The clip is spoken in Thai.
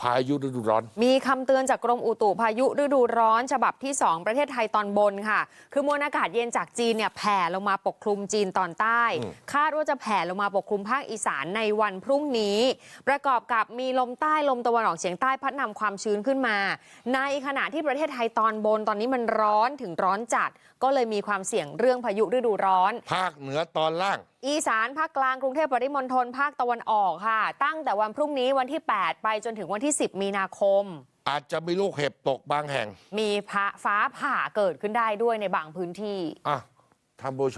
พายุฤดูร้อนมีคำเตือนจากกรมอุตุพายุฤดูร้อนฉบับที่ 2 ประเทศไทยตอนบนค่ะคือมวลอากาศเย็นจากจีนเนี่ยแผ่ลงมาปกคลุมจีนตอนใต้คาดว่าจะแผ่ลงมาปกคลุมภาคอีสานในวันพรุ่งนี้ประกอบกับมีลมใต้ลมตะวันออกเฉียงใต้พัดนำความชื้นขึ้นมาในขณะที่ประเทศไทยตอนบนตอนนี้มันร้อนถึงร้อนจัดก็เลยมีความเสี่ยงเรื่องพายุฤดูร้อนภาคเหนือตอนล่างอีสานภาคกลางกรุงเทพปริมณฑลภาคตะวันออกค่ะตั้งแต่วันพรุ่งนี้วันที่ 8 ไปจนถึงวันที่ 10 มีนาคมอาจจะมีลูกเห็บตกบางแห่งมีฟ้าผ่าเกิดขึ้นได้ด้วยในบางพื้นที่ท่านผู้